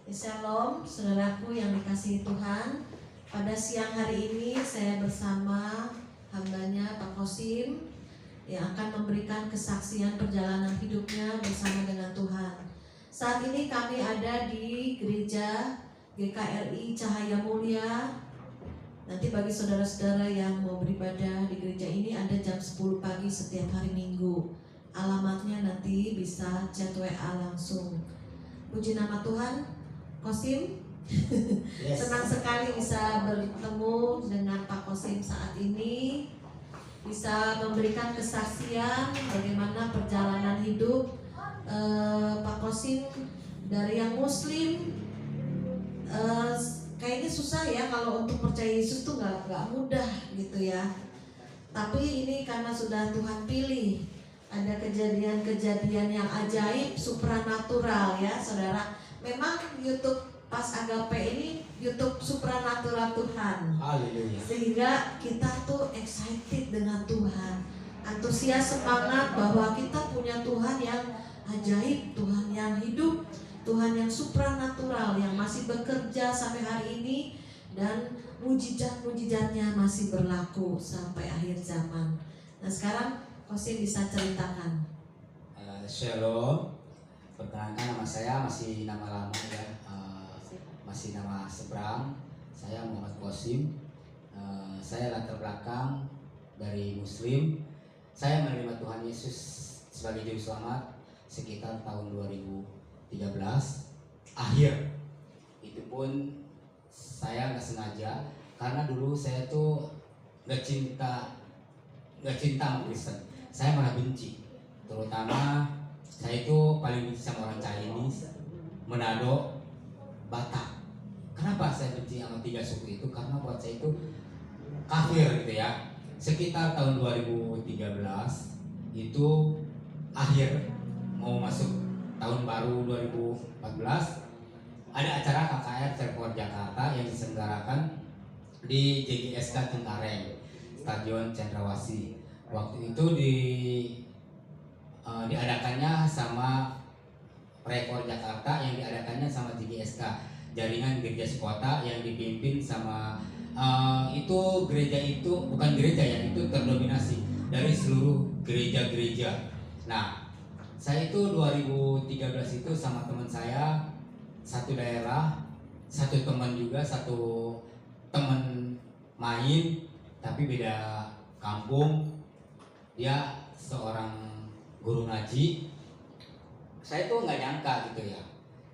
Shalom, saudaraku yang dikasihi Tuhan. Pada siang hari ini saya bersama hambanya Pak Kosim yang akan memberikan kesaksian perjalanan hidupnya bersama dengan Tuhan. Saat ini kami ada di gereja GKRI Cahaya Mulia. Nanti bagi saudara-saudara yang mau beribadah di gereja ini ada jam 10 pagi setiap hari Minggu. Alamatnya nanti bisa chat WA langsung. Puji nama Tuhan. Kosim, yes. Senang sekali bisa bertemu dengan Pak Kosim saat ini, bisa memberikan kesaksian bagaimana perjalanan hidup Pak Kosim dari yang Muslim. Kayaknya susah ya kalau untuk percaya Yesus tuh nggak mudah gitu ya. Tapi ini karena sudah Tuhan pilih, ada kejadian-kejadian yang ajaib, supranatural ya saudara. Memang YouTube Pas Agape ini YouTube supranatural Tuhan. Haleluya. Sehingga kita tuh excited dengan Tuhan, antusias, semangat bahwa kita punya Tuhan yang ajaib, Tuhan yang hidup, Tuhan yang supranatural yang masih bekerja sampai hari ini, dan mujizat-mujizatnya masih berlaku sampai akhir zaman. Nah sekarang Kosim bisa ceritakan. Shalom. Perkenalkan, nama saya masih nama lama ya, masih nama seberang. Saya Muhammad Kosim. Saya latar belakang dari Muslim. Saya menerima Tuhan Yesus sebagai juru selamat sekitar tahun 2013 akhir. Itu pun saya nggak sengaja, karena dulu saya tuh nggak cinta sama Kristen. Saya malah benci, terutama saya itu paling benci sama orang Chinese, Manado, Batak. Kenapa saya benci sama 3 suku itu? Karena buat saya itu kafir gitu ya. Sekitar tahun 2013 itu akhir mau masuk tahun baru 2014, ada acara KKR Serpor Jakarta yang diselenggarakan di JGSK Cengkareng, Stadion Cendrawasih. Waktu itu diadakannya sama Rekor Jakarta, yang diadakannya sama JGSK, jaringan gereja sekota, yang dipimpin sama itu gereja itu bukan gereja ya, itu terdominasi dari seluruh gereja-gereja. Nah, saya itu 2013 itu sama teman saya, satu daerah, satu teman juga, satu teman main tapi beda kampung. Dia seorang guru ngaji. Saya tuh nggak nyangka gitu ya,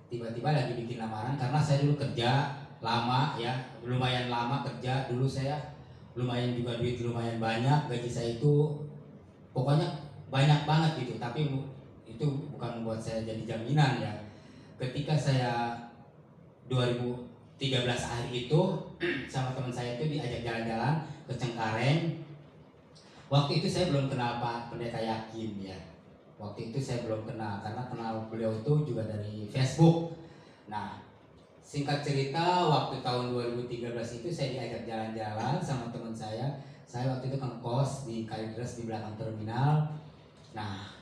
tiba-tiba lagi bikin lamaran, karena saya dulu kerja lama ya, lumayan lama kerja dulu. Saya lumayan juga, duit lumayan banyak, gaji saya itu pokoknya banyak banget gitu. Tapi itu bukan buat saya jadi jaminan ya. Ketika saya 2013 akhir itu sama teman saya itu diajak jalan-jalan ke Cengkareng. Waktu itu saya belum kenal Pak Pendeta Yakin ya. Waktu itu saya belum kenal, karena kenal beliau itu juga dari Facebook. Nah, singkat cerita, waktu tahun 2013 itu saya diajak jalan-jalan sama teman saya. Saya waktu itu ngekos di Kalideres di belakang terminal. Nah,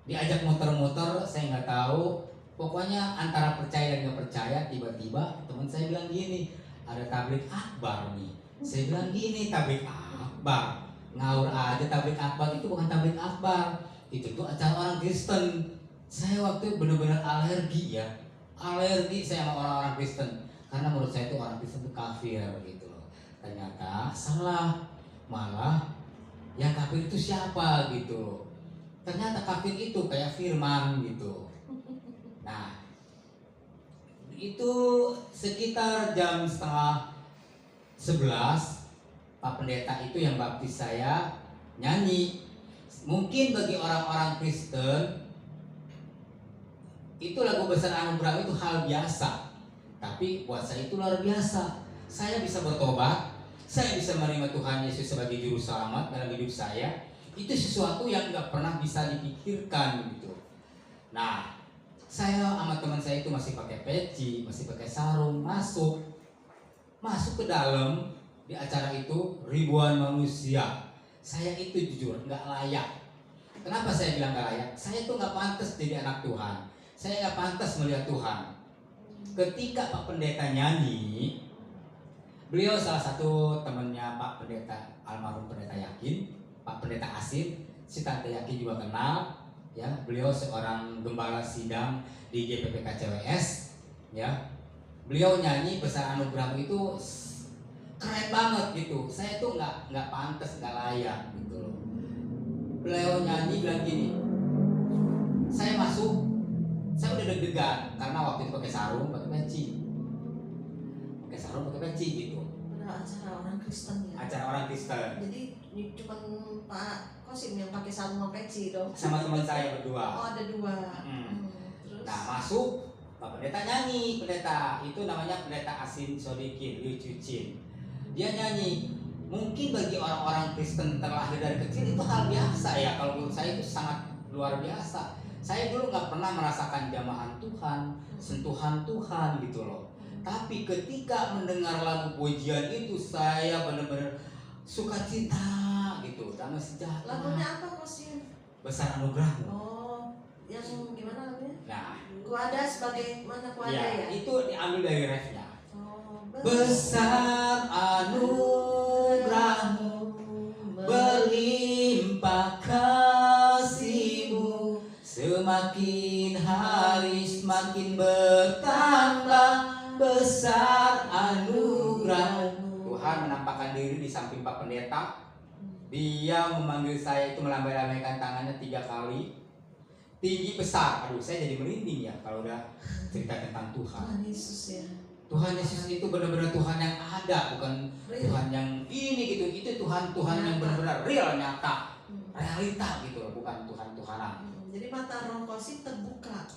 diajak muter-muter, saya nggak tahu. Pokoknya antara percaya dan nggak percaya, tiba-tiba teman saya bilang gini, ada tablik akbar nih. Saya bilang gini, tablik akbar? Ngawur aja, tablik akbar itu bukan tablik akbar. Itu tuh acara orang Kristen. Saya waktu itu benar-benar alergi ya, alergi saya sama orang-orang Kristen, karena menurut saya itu orang Kristen itu kafir gitu loh. Ternyata salah, malah yang kafir itu siapa gitu loh. Ternyata kafir itu kayak firman gitu. Nah, itu sekitar jam setengah 11, Pak Pendeta itu yang baptis saya nyanyi. Mungkin bagi orang-orang Kristen itu lagu Besar Anugerah itu hal biasa, tapi buat saya itu luar biasa. Saya bisa bertobat, saya bisa menerima Tuhan Yesus sebagai juru selamat dalam hidup saya. Itu sesuatu yang nggak pernah bisa dipikirkan gitu. Nah, saya sama teman saya itu masih pakai peci, masih pakai sarung, masuk ke dalam. Di acara itu ribuan manusia. Saya itu jujur nggak layak. Kenapa saya bilang nggak layak? Saya itu nggak pantas jadi anak Tuhan. Saya nggak pantas melihat Tuhan. Ketika Pak Pendeta nyanyi, beliau salah satu temannya Pak Pendeta, almarhum Pendeta Yakin, Pak Pendeta Asin, si Tante Yakin juga kenal, ya. Beliau seorang gembala sidang di GPPK CWS, ya. Beliau nyanyi Besar Anugerahmu itu keren banget gitu. Saya tuh nggak pantas, nggak layak gitu loh. Beliau nyanyi bilang gini, saya masuk, saya udah deg-degan karena waktu itu pakai sarung, pakai peci, gitu. Pada acara orang Kristen ya. Acara orang Kristen. Jadi cuma Pak Kosim yang pakai sarung sama peci dong. Sama teman saya berdua. Oh, ada dua. Terus? Nah, masuk, Pak Pendeta nyanyi, pendeta itu namanya Pendeta Asin Sodikin Liu Cucin. Dia nyanyi. Mungkin bagi orang-orang Kristen terlahir dari kecil itu hal biasa ya. Kalau menurut saya itu sangat luar biasa. Saya dulu nggak pernah merasakan jamahan Tuhan, sentuhan Tuhan gitu loh. Tapi ketika mendengar lagu pujian itu, saya benar-benar sukacita gitu, damai sejahtera. Lagunya apa Kosim? Besar Anugerahmu. Oh, yang gimana lagunya? Nah, Ku ada sebagai mana ku ada ya? itu diambil dari refnya. Oh, Besar anugerahmu, berlimpah kasih-Mu, semakin hari semakin bertambah. Besar anugerahmu. Tuhan menampakkan diri di samping Pak Pendeta. Dia memanggil saya itu melambai-lambaikan tangannya 3 kali. Tinggi besar. Aduh, saya jadi merinding ya kalau udah cerita tentang Tuhan. Tuhan Yesus ya. Tuhan Yesus itu benar-benar Tuhan yang ada, bukan Tuhan yang ini gitu. Itu Tuhan yang benar-benar real, nyata, realita gitu loh, bukan Tuhan-Tuhanan. Jadi mata roh Kosim terbuka.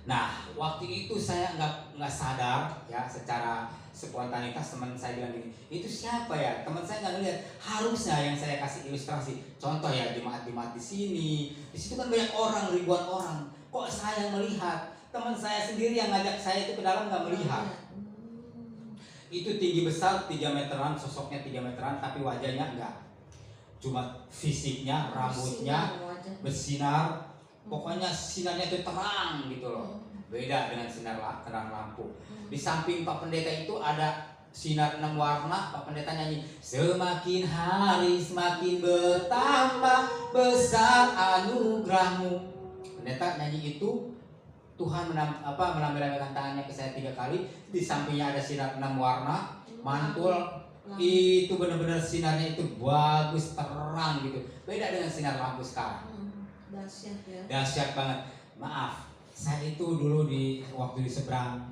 Nah, waktu itu saya nggak sadar ya, secara spontanitas teman saya bilang gini, itu siapa ya? Teman saya nggak ngeliat. Harusnya yang saya kasih ilustrasi, contoh ya, jemaat-jemaat di situ kan banyak orang, ribuan orang. Kok saya melihat? Teman saya sendiri yang ngajak saya itu ke dalam nggak melihat. Itu tinggi besar, 3 meteran, sosoknya 3 meteran, tapi wajahnya enggak. Cuma fisiknya, rambutnya bersinar. Pokoknya sinarnya itu terang gitu loh. Beda dengan sinar lampu. Di samping Pak Pendeta itu ada sinar 6 warna. Pak Pendeta nyanyi, semakin hari semakin bertambah besar anugerahmu. Pendeta nyanyi itu, Tuhan melambai-lambaikan tangannya ke saya 3 kali. Di sampingnya ada sinar 6 warna, mantul. Itu benar-benar sinarnya itu bagus, terang gitu. Beda dengan sinar lampu sekarang. Dahsyat ya. Dahsyat banget. Maaf, saya itu dulu waktu di seberang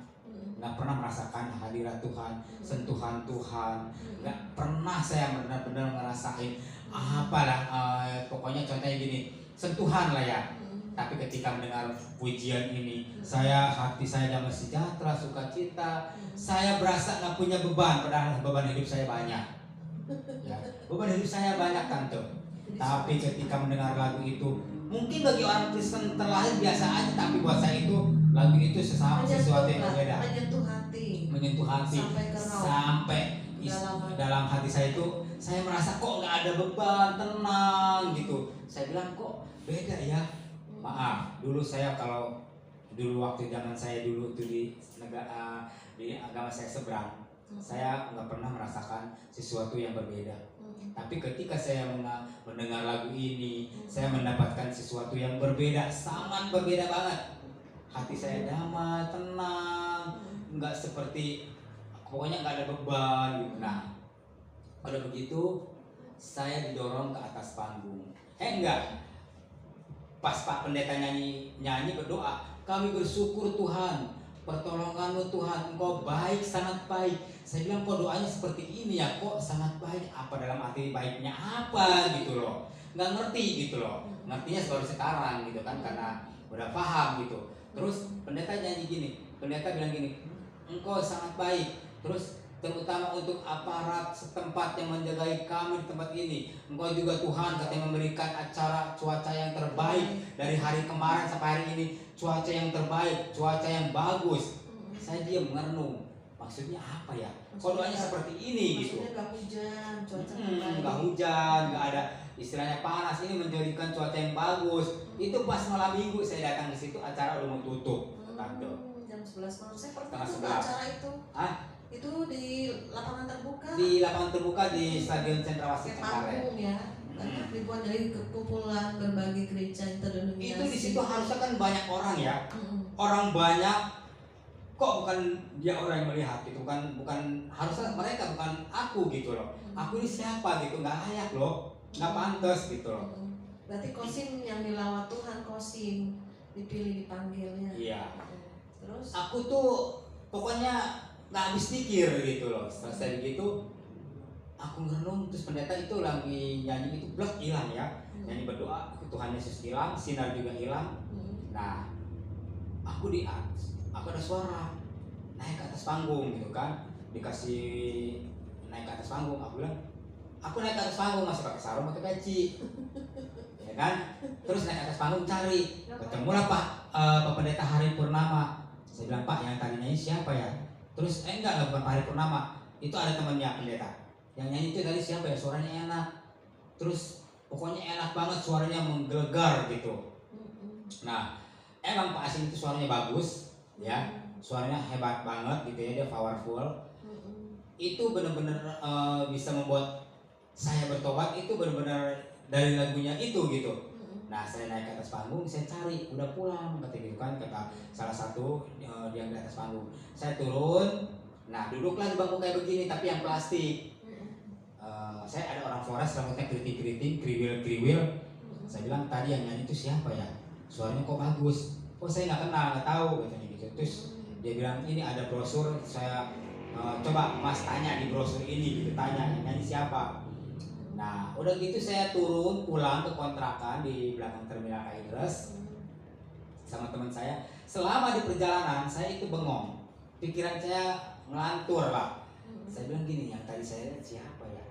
nggak pernah merasakan hadirat Tuhan, sentuhan Tuhan. Nggak pernah saya benar-benar ngerasain pokoknya contohnya gini, sentuhan lah ya. Tapi ketika mendengar pujian ini, hati saya damai sejahtera, sukacita. Saya berasa nggak punya beban, padahal beban hidup saya banyak. Ya, beban hidup saya banyak, Tante. Tapi ketika mendengar lagu itu, mungkin bagi orang Kristen terlahir biasa aja, tapi buat saya itu lagu itu sesuatu yang berbeda. Menyentuh hati sampai dalam hati saya itu, saya merasa kok nggak ada beban, tenang gitu. Saya bilang kok beda ya. Maaf, dulu waktu zaman saya dulu itu di agama saya seberang, saya nggak pernah merasakan sesuatu yang berbeda. Tapi ketika saya mendengar lagu ini, saya mendapatkan sesuatu yang berbeda, sangat berbeda banget. Hati saya damai, tenang, nggak seperti, pokoknya nggak ada beban gitu. Nah, pada begitu saya didorong ke atas panggung. Pas Pak Pendeta nyanyi berdoa, kami bersyukur Tuhan, pertolongan-Mu Tuhan, Engkau baik, sangat baik. Saya bilang kok doanya seperti ini ya, kok sangat baik, apa dalam arti baiknya apa gitu loh. Nggak ngerti gitu loh, ngertinya baru sekarang gitu kan, karena udah paham gitu. Terus pendeta bilang gini, Engkau sangat baik. Terus terutama untuk aparat setempat yang menjagai kami di tempat ini, Engkau juga Tuhan katanya memberikan acara cuaca yang terbaik dari hari kemarin sampai hari ini, cuaca yang terbaik, cuaca yang bagus. Saya diam merenung, maksudnya apa ya? Kok doanya seperti ini gitu? Maksudnya nggak hujan, cuaca nggak hujan, nggak ada istilahnya panas, ini menjadikan cuaca yang bagus. Itu pas malam minggu saya datang ke situ, acara udah mau tutup, Tante. Jam jam 11 malam. Saya pernah Setengah juga 11. acara itu. Ah, Itu di lapangan terbuka. di lapangan terbuka di Stadion Cendrawasih Kayak Cengkareng. panggung ya. Banyak ribuan dari kumpulan berbagai gereja interdenominasi. Itu di situ harusnya kan banyak orang ya. Mm-mm. Orang banyak, kok bukan dia orang yang melihat gitu, bukan harusnya mereka, bukan aku gitu loh. Aku ini siapa gitu, nggak layak loh, nggak pantas gitu loh. Mm-mm. Berarti Kosim yang dilawat Tuhan, Kosim dipilih dipanggilnya. Iya. Terus Aku tuh pokoknya nggak habis pikir gitu loh. Selesai gitu, aku ngerenung, terus pendeta itu lagi nyanyi itu blok hilang ya, nyanyi berdoa, Tuhan Yesus hilang, sinar juga hilang. Nah, aku aku ada suara naik ke atas panggung gitu kan, dikasih naik ke atas panggung. Aku bilang, aku naik ke atas panggung masih pakai sarung, pakai peci, ya kan. Terus naik ke atas panggung cari, ketemulah Pak Pendeta Hari Purnama. Saya bilang, Pak, yang tadi nyanyi siapa ya? Terus enggak bukan Pak Hari Purnama, itu ada temannya pendeta. Yang nyanyi itu tadi siapa ya? Suaranya enak. Terus pokoknya enak banget, suaranya menggelegar gitu. Nah, emang Pak Asin itu suaranya bagus, ya, suaranya hebat banget gitu ya, dia powerful. Itu benar-benar bisa membuat saya bertobat, itu benar-benar dari lagunya itu gitu. Nah, saya naik ke atas panggung, saya cari, udah pulang kata gitu kan, kata salah satu yang di atas panggung. Saya turun, nah duduklah di bangku kayak begini tapi yang plastik. Saya ada orang Forest rambutnya keriting-keriting, kriwil-kriwil. Saya bilang, tadi yang nyanyi itu siapa ya? Suaranya kok bagus. Oh, saya nggak kenal, nggak tahu katanya gitu. Terus dia bilang, ini ada brosur, saya coba Mas tanya di brosur ini gitu, tanya yang nyanyi siapa. Nah, udah gitu saya turun pulang ke kontrakan di belakang terminal Kairos sama teman saya. Selama di perjalanan saya itu bengong, pikiran saya ngelantur lah. Saya bilang gini, yang tadi saya lihat siapa ya?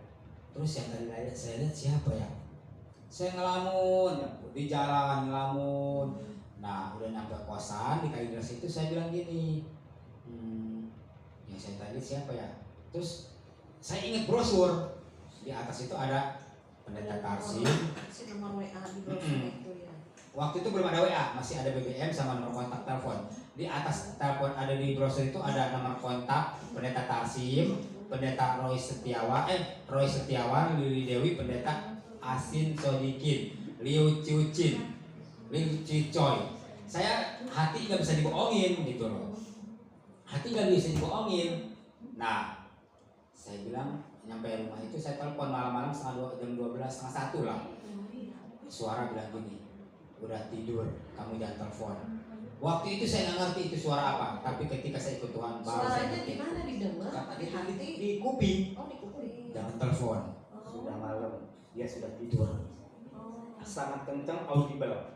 Terus yang tadi saya lihat siapa ya? Saya ngelamun di jalan, ngelamun. Nah, udah nyampe kosan di Kairos itu saya bilang gini, yang saya tadi siapa ya? Terus saya ingat brosur. Di atas itu ada pendeta Tarsim. Nomor WA di brosur itu ya. Waktu itu belum ada WA, masih ada BBM sama nomor kontak telepon. Di atas telepon ada di brosur itu ada nomor kontak pendeta Tarsim, pendeta Roy Setiawan, Lili Dewi, pendeta Asin Sodikin, Liu Ciucin, Liu Cicoy. Saya hati nggak bisa dibohongin gitu loh. Hati nggak bisa dibohongin. Nah, saya bilang, nyampe rumah itu saya telepon malam-malam jam 12, setengah 1 lah. Suara bilang gini, udah tidur, kamu jangan telepon. Waktu itu saya nggak ngerti itu suara apa, tapi ketika saya ikut Tuhan baru saya Suaranya ngerti. di mana didengar? Di hati, di kuping. Oh, di kuping. Jangan telepon. Sudah malam, dia sudah tidur. Sangat kencang, audible.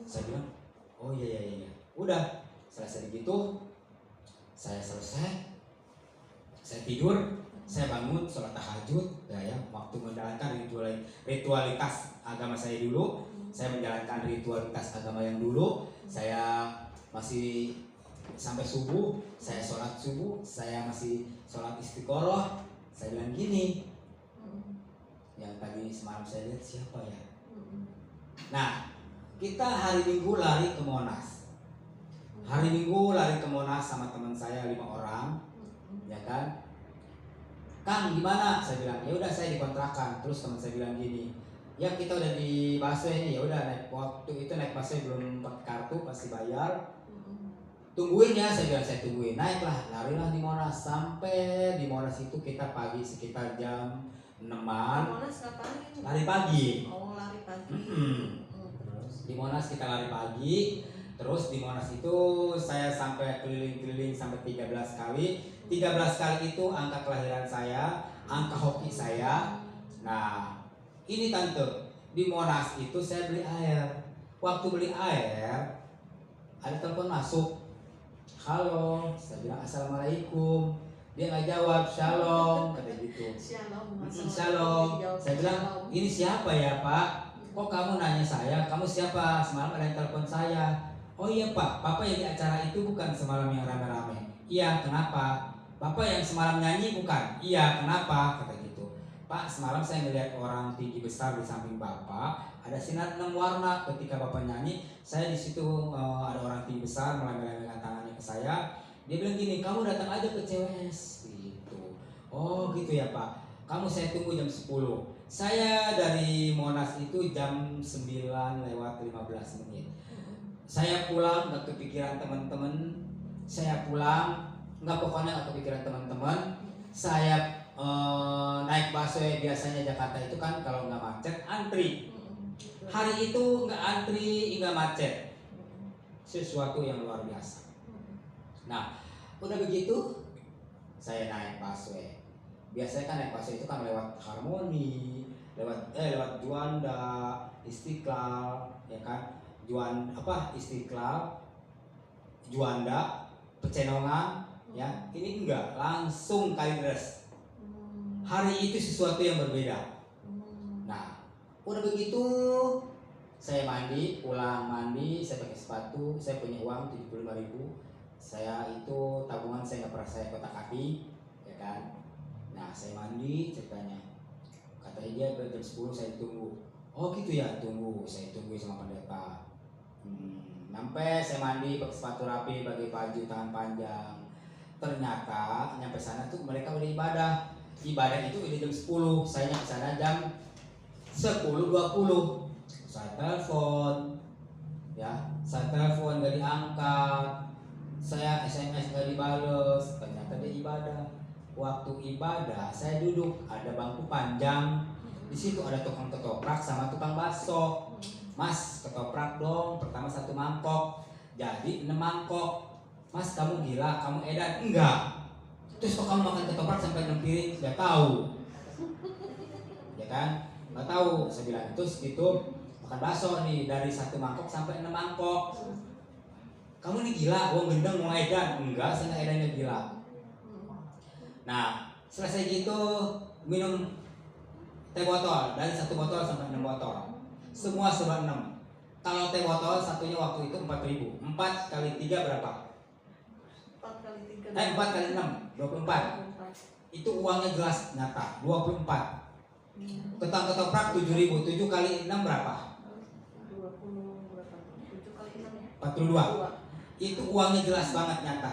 Saya bilang, oh iya. Udah, selesai begitu, saya selesai, saya tidur. Saya bangun sholat tahajud ya, waktu menjalankan ritualitas agama saya dulu. Saya menjalankan ritualitas agama yang dulu. Saya masih sampai subuh, saya sholat subuh, saya masih sholat istiqoroh. Saya bilang gini, yang tadi semalam saya lihat siapa ya? Nah, kita hari Minggu lari ke Monas. Hari Minggu lari ke Monas sama teman saya 5 orang, ya kan? Kang gimana? Saya bilang, ya udah saya dikontrakan. Terus teman saya bilang gini, ya kita udah di busway nih, ya udah naik, waktu itu naik busway belum pakai kartu, pasti bayar. Tungguin ya, saya bilang, saya tungguin. Naiklah, larilah di Monas. Sampai di Monas itu kita pagi sekitar jam 6-an. Monas ngapain? Lari pagi. Oh, lari pagi. Terus Di Monas kita lari pagi. Terus di Monas itu saya sampai keliling-keliling sampai 13 kali. 13 kali itu angka kelahiran saya, angka hoki saya. Nah, ini tante, di Monas itu saya beli air. Waktu beli air, ada telepon masuk. Halo, saya bilang assalamualaikum. Dia nggak jawab, shalom, kata gitu. Shalom. Saya bilang, ini siapa ya Pak? Kok kamu nanya saya? Kamu siapa? Semalam ada yang telepon saya. Oh iya Pak, Bapak yang di acara itu bukan semalam yang rame-rame. Iya, kenapa? Bapak yang semalam nyanyi bukan? Iya, kenapa? Kata gitu. Pak, semalam saya melihat orang tinggi besar di samping Bapak. Ada sinar 6 warna ketika Bapak nyanyi. Saya di situ ada orang tinggi besar melambaikan tangannya ke saya, dia bilang gini, kamu datang aja ke CWS gitu. Oh gitu ya Pak, kamu saya tunggu jam 10. Saya dari Monas itu jam 9:15. Saya pulang gak kepikiran teman-teman, saya pulang nggak, pokoknya nggak kepikiran teman-teman. Saya naik busway, biasanya Jakarta itu kan kalau nggak macet antri. Hari itu nggak antri, nggak macet, sesuatu yang luar biasa. Nah, udah begitu saya naik busway. Biasanya kan naik busway itu kan lewat Harmoni, lewat Juanda, Istiqlal, ya kan? Istiqlal, Juanda, Pecenongan, ya. Ini enggak, langsung Kalideres. Hari itu sesuatu yang berbeda. Nah, udah begitu saya mandi, pulang mandi, saya pakai sepatu, saya punya uang 75.000. Saya itu tabungan saya nggak pernah saya kotak-kati, ya kan. Nah, saya mandi ceritanya. Katanya dia jam 10 saya tunggu. Oh gitu ya, saya tunggu sama pendeta. Sampai saya mandi pakai sepatu rapi, pakai baju tangan panjang. Ternyata nyampe sana tuh mereka udah ibadah. Ibadah itu udah jam 10. Saya nyampe sana jam 10:20. Saya telepon, ya, gak diangkat. Saya SMS gak dibales. Ternyata dia ibadah. Waktu ibadah saya duduk, ada bangku panjang. Di situ ada tukang ketoprak sama tukang bakso. Mas, ketoprak dong, pertama 1 mangkok, jadi 6 mangkok. Mas, kamu gila, kamu edan? Enggak. Terus kok kamu makan ketoprak sampai 6 piring? Gak tahu, ya kan? Gak tahu. Saya bilang itu segitu makan bakso nih, dari 1 mangkok sampai 6 mangkok. Kamu nih gila, uang gendeng mau edan? Enggak, saya gak edannya gila. Nah, selesai gitu minum teh botol, dari 1 botol sampai 6 botol. Semua serba 6. Kalau teh botol satunya waktu itu 4.000. 4 kali 3 berapa? 4 kali 3. 4 kali 6, 24. Itu uangnya jelas nyata, 24. Ketoprak 7.000, 7 kali 6 berapa? 20 berapa? 7 kali 6 ya? 42. Itu uangnya jelas banget nyata.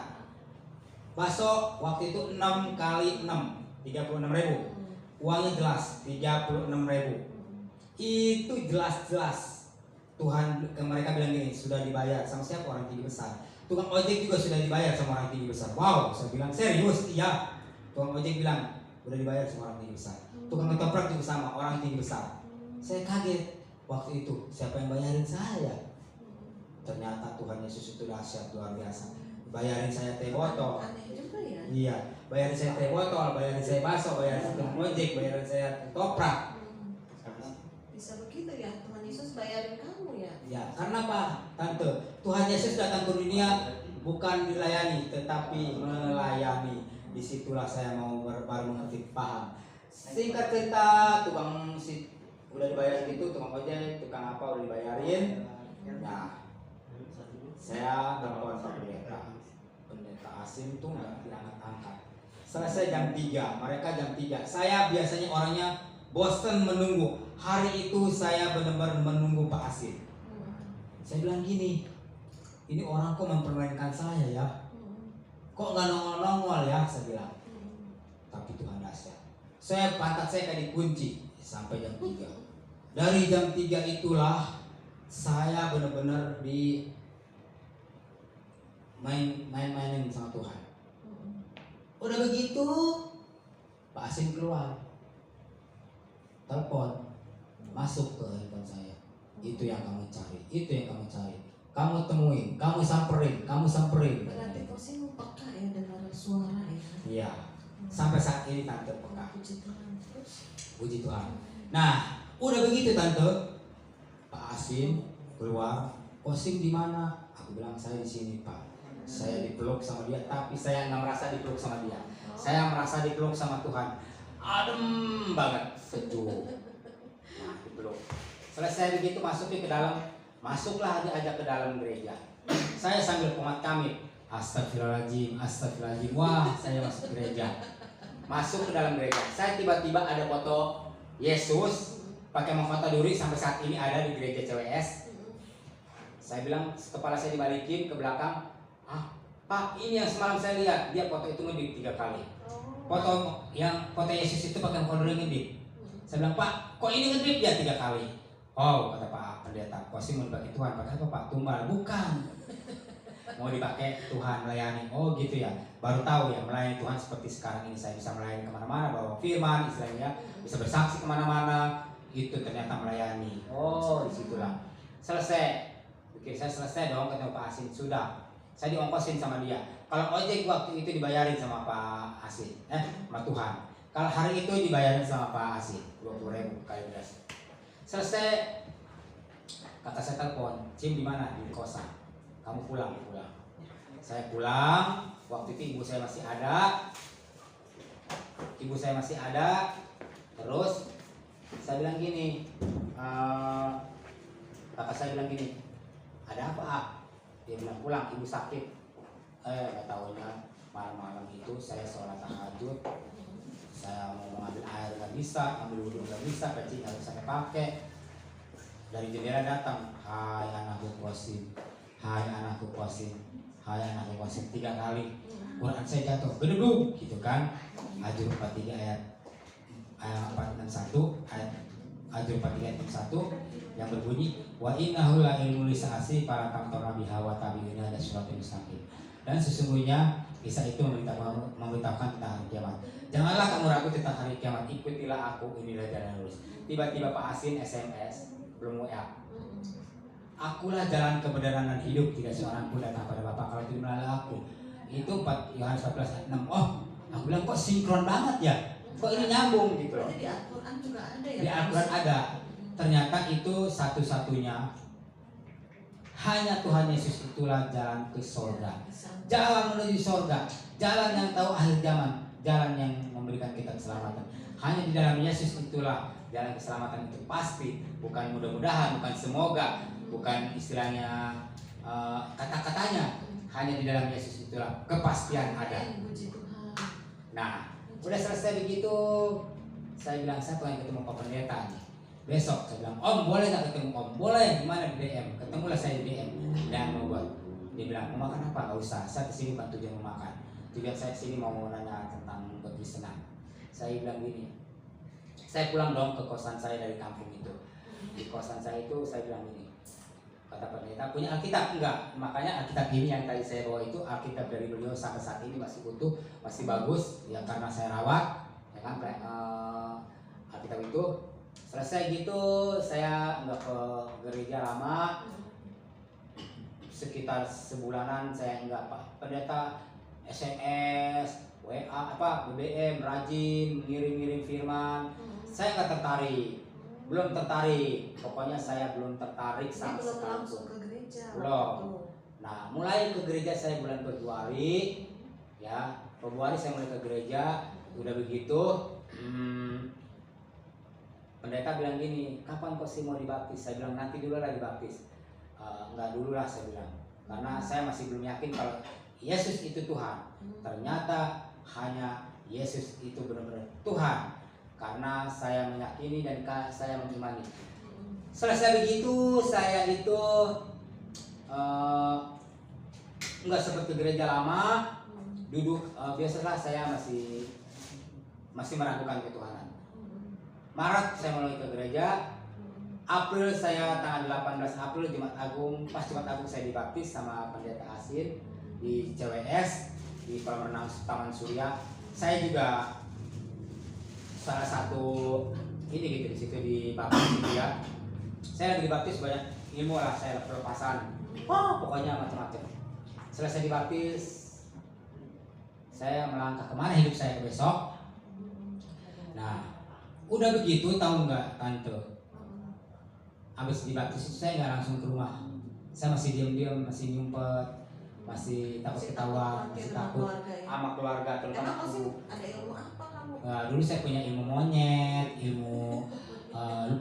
Bakso waktu itu 6 kali 6, 36.000. Uangnya jelas 36.000. Itu jelas-jelas Tuhan ke mereka bilang gini, sudah dibayar. Sama siapa? Orang tinggi besar. Tukang ojek juga sudah dibayar sama orang tinggi besar. Wow, saya bilang serius, iya. Tukang ojek bilang udah dibayar sama orang tinggi besar. Tukang ketoprak juga sama orang tinggi besar. Saya kaget waktu itu, siapa yang bayarin saya? Ternyata Tuhan Yesus itu dahsyat, luar biasa. Bayarin saya teh botol. Aneh juga ya. Iya, bayarin saya teh botol, bayarin saya bakso, bayarin saya tukang ojek, bayarin saya ketoprak. Bisa begitu ya, Tuhan Yesus bayarin kamu ya? Ya, karena apa, Tante? Tuhan Yesus datang ke dunia bukan dilayani, tetapi melayani. Disitulah saya mau baru mengerti, paham. Singkat cerita, tukang udah dibayar gitu, tukang ojek, tukang apa udah dibayarin. Nah, saya telepon Pak pendeta Asim tuh nggak diangkat-angkat. Selesai jam 3, mereka jam 3. Saya biasanya orangnya bosan menunggu. Hari itu saya benar-benar menunggu Pak Asim. Saya bilang gini, ini orang kok mempermainkan saya ya? Kok nggak nongol-nongol ya? Saya bilang. Tapi Tuhan dahsyat. Saya pantat saya kayak dikunci sampai jam 3. Dari jam 3 itulah saya benar-benar di main-mainin sama Tuhan. Udah begitu Pak Asim keluar, telepon, masuk ke handphone saya. Itu yang kamu cari, itu yang kamu cari. Kamu temuin, kamu samperin. Berarti kau sih peka ya dengar suara ya? Iya, sampai saat ini Tante peka. Puji Tuhan. Terus? Puji Tuhan. Nah, udah begitu Tante, Pak Asim keluar. Asim di mana? Aku bilang saya di sini Pak. Saya dipeluk sama dia, tapi saya nggak merasa dipeluk sama dia. Saya merasa dipeluk sama Tuhan. Adem banget, sejuk. Nah, dipeluk. Selesai begitu masuknya ke dalam, masuklah aja ke dalam gereja. Saya sambil komat kami, astagfirullahaladzim, astagfirullahaladzim. Wah, saya masuk gereja. Masuk ke dalam gereja. Saya tiba-tiba ada foto Yesus pakai mahkota duri, sampai saat ini ada di gereja CWS. Saya bilang, kepala saya dibalikin ke belakang. Pak, ini yang semalam saya lihat, dia foto itu ngedip 3 kali. Foto Yesus itu pakai kondom ngedip. Saya bilang, Pak, kok ini ngedip ya 3 kali? Oh, kata Pak Pendeta, pasti mau dipakai Tuhan. Pakai apa Pak? Tumbal. Bukan. Mau dipakai Tuhan, melayani. Oh gitu ya. Baru tahu ya, melayani Tuhan seperti sekarang ini. Saya bisa melayani kemana-mana, bawa firman istilahnya, bisa bersaksi kemana-mana. Itu ternyata melayani. Oh, disitulah. Selesai. Pikir saya selesai dong ketemu Pak Asin. Sudah. Saya diongkosin sama dia. Kalau ojek waktu itu dibayarin sama Pak Asin, sama Tuhan. Kalau hari itu dibayarin sama Pak Asin, 20.000 kali beras. Selesai, kakak saya telepon, Cim di mana? Di kosan. Kamu pulang. Saya pulang. Waktu itu ibu saya masih ada. Terus saya bilang gini, kakak saya bilang gini, ada apa? Dia bilang pulang, ibu sakit. Gak taunya malam-malam itu saya sholat tahajud, saya mau mengambil air gak bisa, ambil wudhu gak bisa, peci gak bisa pakai. Dari jendela datang, hai anakku Qasim, 3 kali. Quran saya jatuh, gedung gitu kan. Ajur 43 ayat 461 ayat Ajur 43 ayat 1 yang berbunyi wa innahu la ilmu lisa'asi para kamtor nabi hawa tabi'ina ada surat mustaqim. Dan sesungguhnya kisah itu memberitahukan tentang hari kiamat. Janganlah kamu ragu tentang hari kiamat, ikutilah aku, inilah jalan lurus. Tiba-tiba Pak Asin SMS, belum WA. Akulah jalan kebenaran dan hidup, tidak seorang pun datang pada Bapa kalau tidak melalui aku. Itu 4 Yohanes 14 ayat 6. Oh, aku bilang kok sinkron banget ya. Kok ini nyambung gitu loh. Berarti di Al-Quran juga ada ya? Di Al-Quran ada. Ternyata itu satu-satunya. Hanya Tuhan Yesus itulah jalan ke surga. Jalan menuju surga. Jalan yang tahu akhir zaman. Jalan yang memberikan kita keselamatan. Hanya di dalam Yesus itulah jalan keselamatan itu pasti. Bukan mudah-mudahan, bukan semoga, bukan istilahnya kata-katanya. Hanya di dalam Yesus itulah kepastian ada. Nah, udah selesai begitu, saya bilang saya pengen ketemu Pak Pendeta nih. Besok saya bilang, Om boleh nggak ketemu Om? Boleh, gimana di DM? Ketemulah saya di DM dan mau buat. Dia bilang mau makan apa? Gak usah, saya kesini bukan tujuan mau makan. Tujuan saya kesini mau nanya tentang berkristenan. Saya bilang gini, saya pulang dong ke kosan saya dari kampung itu. Di kosan saya itu saya bilang gini, kata pendeta punya Alkitab enggak? Makanya Alkitab ini yang tadi saya bawa itu Alkitab dari beliau sampai saat ini masih utuh, masih bagus ya karena saya rawat, ya kan Alkitab itu. Selesai gitu saya nggak ke gereja lama, sekitar sebulanan saya nggak Pak Pendeta SMS, WA BBM rajin ngirim firman, saya nggak tertarik. Belum tertarik, pokoknya saya belum tertarik sama belum sekali. langsung ke gereja. Belum. Nah, mulai ke gereja saya bulan Februari, ya Februari saya mulai ke gereja. Udah begitu, pendeta bilang gini, kapan kok sih mau dibaptis? Saya bilang nanti dulu lah dibaptis. Enggak dulu lah saya bilang, karena saya masih belum yakin kalau Yesus itu Tuhan. Ternyata hanya Yesus itu benar-benar Tuhan. Karena saya meyakini dan saya mengimani. Selesai begitu, saya itu nggak sempat ke gereja lama, duduk biasalah saya masih meragukan ketuhanan. Maret saya mulai ke gereja, April saya tanggal 18 April Jumat Agung, pas Jumat Agung saya dibaptis sama pendeta Asin di CWS di kolam renang Taman Surya. Saya juga salah satu ini gitu di situ di baptis gitu ya. Saya lagi dibaptis banyak ilmu lah, saya pelepasan. Pokoknya macam-macam. Selesai dibaptis, saya melangkah kemana hidup saya besok. Nah, udah begitu tahu nggak tante? Habis dibaptis itu saya nggak langsung ke rumah. Saya masih diam-diam, masih nyumpet, masih takut ketawa, masih takut sama keluarga terutama aku. Ada ilmu apa kamu? Dulu saya punya ilmu monyet, ilmu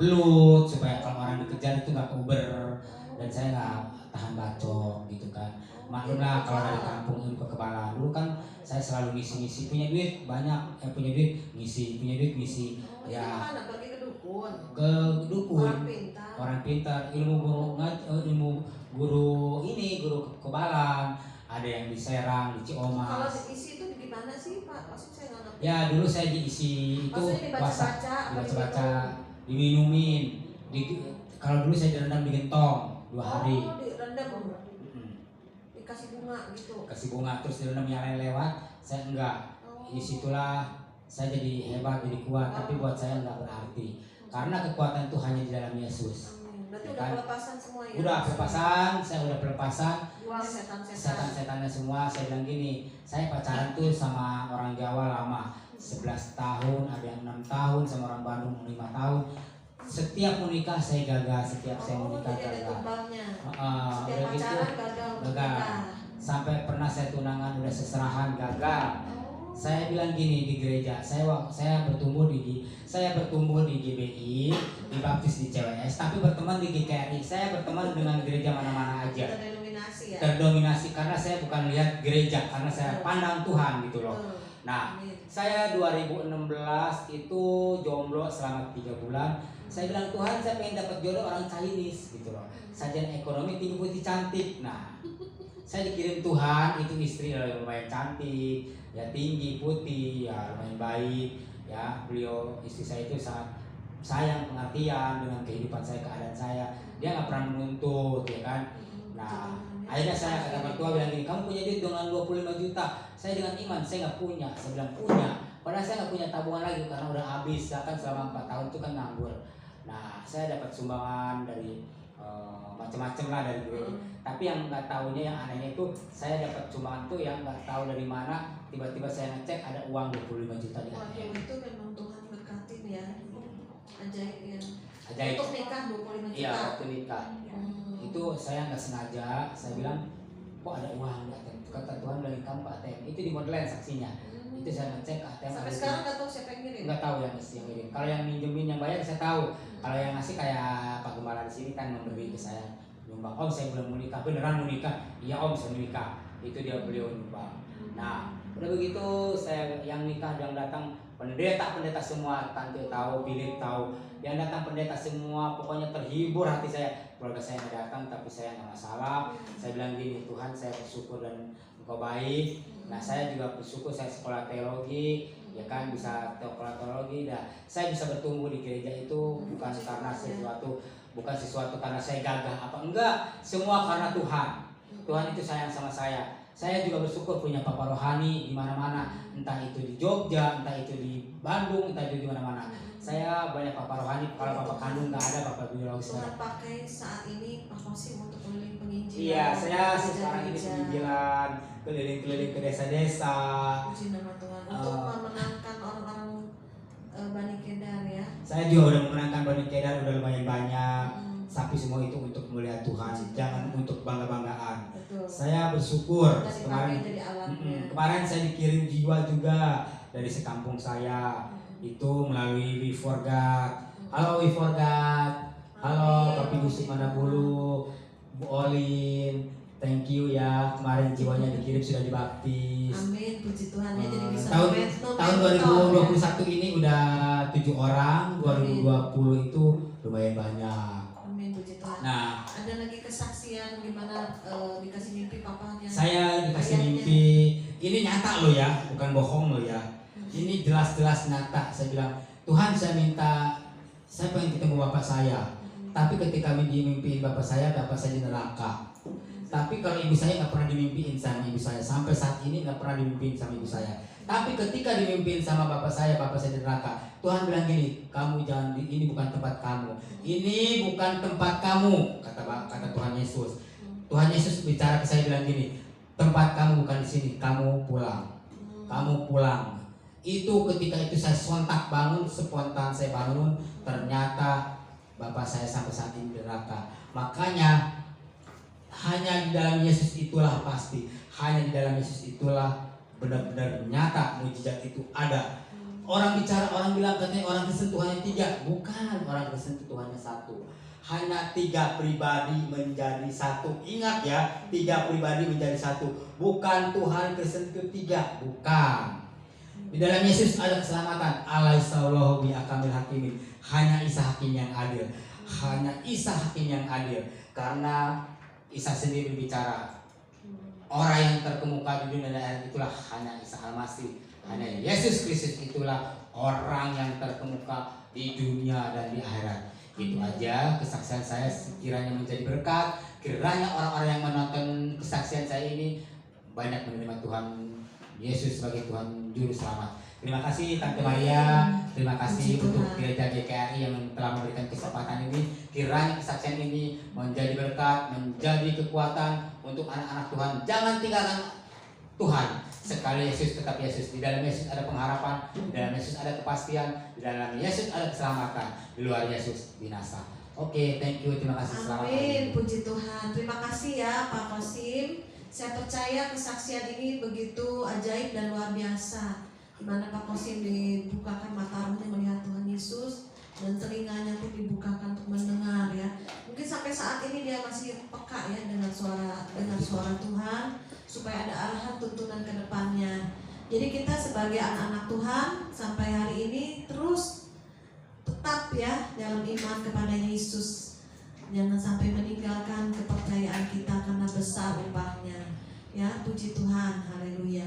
belut supaya kalau orang dikejar itu nggak kuber, dan saya nggak tahan bacok gitu kan. Maklumlah kalau dari kampung ilmu kekebalan dulu kan saya selalu ngisi punya duit banyak, punya duit ngisi ya. Mana pergi ke dukun? Ke dukun. Orang pintar. Ilmu guru ini guru kekebalan. ada yang di Serang, di Kalau Ciomas. diisi itu di mana sih Pak? Maksud saya nggak ngerti. Ya dulu saya diisi itu Maksudnya puasa, dibaca-baca, apa dibaca-baca, diminumin. Kalau dulu saya direndam di gentong 2 hari. Oh, direndam, Mm-mm. dikasih bunga gitu. Kasih bunga terus direndam yang lain lewat, saya enggak. Oh. Disitulah saya jadi hebat, jadi kuat. Tapi buat saya enggak berarti. Karena kekuatan itu hanya di dalam Yesus. Amin. Berarti Ya udah kan? pelepasan semua ya? Udah pelepasan, saya udah pelepasan. Buang setan-setan. Setan-setannya semua. Saya bilang gini, saya pacaran tuh sama orang Jawa lama, 11 tahun, ada yang 6 tahun, sama orang Bandung 5 tahun. Setiap menikah saya gagal, setiap saya menikah jadi ada gagal. tumbalnya. Setiap Setiap gitu pacaran gagal untuk gagal. nikah. Sampai pernah saya tunangan udah seserahan gagal. Oh. Saya bilang gini di gereja, saya bertumbuh di GBI, dibaptis di CWS, tapi berteman di GKRI. Saya berteman dengan gereja mana-mana aja. Terdominasi ya. Terdominasi karena saya bukan lihat gereja, karena saya pandang Tuhan gitu loh. Betul. Nah, Amin. saya 2016 itu jomblo selama 3 bulan. Saya bilang Tuhan, saya pengen dapat jodoh orang Chinese gitu loh. Sajian ekonomi tinggi putih cantik. Nah, saya dikirim Tuhan itu istri yang lumayan cantik, ya tinggi putih, ya lumayan baik, ya beliau istri saya itu sangat sayang pengertian dengan kehidupan saya, keadaan saya. Dia nggak pernah menuntut, ya kan. Nah, akhirnya saya kata mertua bilang gini, kamu punya duit dengan 25 juta. Saya dengan iman, saya nggak punya. Saya bilang punya. Padahal saya nggak punya tabungan lagi karena udah habis. Ya kan selama 4 tahun itu kan nganggur. Nah, saya dapat sumbangan dari macam-macam lah dari gereja. Tapi yang nggak tahunya, yang anehnya itu saya dapat sumbangan tuh yang nggak tahu dari mana. Tiba-tiba saya ngecek ada uang 25 juta di Waduh, ATM. itu memang Tuhan berkatin ya. Ajaib ya. Ajaib. Untuk nikah 25 juta. Iya, waktu nikah. Itu saya nggak sengaja. Saya bilang kok ada uang di ATM. Kata Tuhan bilang kamu ke ATM. Itu di modern saksinya. Itu saya ngecek ATM. Sampai sekarang nggak tahu siapa yang ngirim. Nggak tahu yang ngirim. Kalau yang minjemin, yang bayar saya tahu. Kalau yang ngasih kayak Pak Gembala di sini kan memberi ke saya, nyumbang. Om saya belum mau nikah, beneran mau nikah? Iya Om saya mau nikah. Itu dia beliau nyumbang. Nah udah begitu saya yang nikah, yang datang pendeta semua, tante tahu, Philip tahu, yang datang pendeta semua, pokoknya terhibur hati saya. Keluarga saya nggak datang tapi saya nggak masalah. Saya bilang gini, Tuhan saya bersyukur dan Engkau baik. Nah saya juga bersyukur saya sekolah teologi, ya kan, bisa sekolah teologi. Nah saya bisa bertumbuh di gereja itu bukan karena sesuatu karena saya gagah apa enggak, semua karena Tuhan. Tuhan itu sayang sama saya. Saya juga bersyukur punya papa rohani di mana-mana, entah itu di Jogja, entah itu di Bandung, entah itu di mana-mana. Saya banyak papa rohani. Kalau papa kandung nggak ada, papa biologis. Tuhan pakai saat ini Pak Kosim untuk keliling penginjilan. Iya, saya sekarang ini penginjilan, keliling-keliling ke desa-desa. Puji nama Tuhan untuk memenangkan orang-orang Bani Kedar ya. Saya juga udah memenangkan Bani Kedar, udah lumayan banyak. Tapi semua itu untuk melihat Tuhan, jangan untuk bangga-banggaan. Betul. Saya bersyukur Dan kemarin. jadi alatnya. Kemarin saya dikirim jiwa juga dari sekampung saya. Itu melalui We For God. Halo We For God. Halo Bapak Yusuf Manabulu, Bu Olin. Thank you ya, kemarin jiwanya dikirim sudah dibaptis. Amin, puji Tuhan ya, jadi bisa tahun 2021 ini udah 7 orang, 2020 itu lumayan banyak. Amin, puji Tuhan. Nah, ada lagi kesaksian gimana dikasih mimpi papanya? Saya dikasih mimpi, ini nyata loh ya, bukan bohong loh ya. Ini jelas-jelas nyata. Saya bilang, Tuhan saya minta, saya pengen ketemu bapak saya. Tapi ketika dimimpiin bapak saya di neraka. Tapi kalau ibu saya nggak pernah dimimpiin sama ibu saya. Sampai saat ini nggak pernah dimimpiin sama ibu saya. Tapi ketika dimimpiin sama bapak saya di neraka. Tuhan bilang gini, kamu jangan, ini bukan tempat kamu. Ini bukan tempat kamu, kata Tuhan Yesus. Tuhan Yesus bicara ke saya bilang gini, tempat kamu bukan di sini, kamu pulang. Kamu pulang. Itu ketika itu saya sontak bangun, spontan saya bangun, ternyata bapak saya sampai saat ini di neraka. Makanya hanya di dalam Yesus itulah pasti, hanya di dalam Yesus itulah benar-benar nyata mujizat itu ada. Orang bicara, orang bilang katanya orang Kristen Tuhannya 3, bukan, orang Kristen Tuhannya 1. Hanya 3 pribadi menjadi 1. Ingat ya, 3 pribadi menjadi 1. Bukan Tuhan Kristen ketiga, bukan. Di dalam Yesus ada keselamatan. Alaihissallahu bi akamil hakimin. Hanya Isa Hakim yang adil. Hanya Isa Hakim yang adil. Karena Isa sendiri berbicara, orang yang terkemuka di dunia dan akhirat itulah hanya Isa Al-Masih, hanya Yesus Kristus itulah orang yang terkemuka di dunia dan di akhirat. Itu aja kesaksian saya, kiranya menjadi berkat, kiranya orang-orang yang menonton kesaksian saya ini banyak menerima Tuhan Yesus sebagai Tuhan Juru Selamat. Terima kasih Tante Maria, terima kasih untuk Gereja GKRI yang telah memberikan kesempatan ini. Kiranya kesaksian ini menjadi berkat, menjadi kekuatan untuk anak-anak Tuhan. Jangan tinggalkan Tuhan. Sekali Yesus tetap Yesus. Di dalam Yesus ada pengharapan, di dalam Yesus ada kepastian, di dalam Yesus ada keselamatan. Di luar Yesus binasa. Oke, thank you, terima kasih. Selamat. Amin, puji Tuhan. Terima kasih ya Pak Kosim. Saya percaya kesaksian ini begitu ajaib dan luar biasa. Di mana Pak Kosim dibukakan mata rohnya melihat Tuhan Yesus dan telinganya pun dibukakan untuk mendengar ya. Mungkin sampai saat ini dia masih peka ya dengan suara Tuhan, supaya ada arahan tuntunan ke depannya. Jadi kita sebagai anak-anak Tuhan sampai hari ini terus tetap ya dalam iman kepada Yesus. Jangan sampai meninggalkan kepercayaan kita karena besar upahnya. Ya, puji Tuhan, haleluya.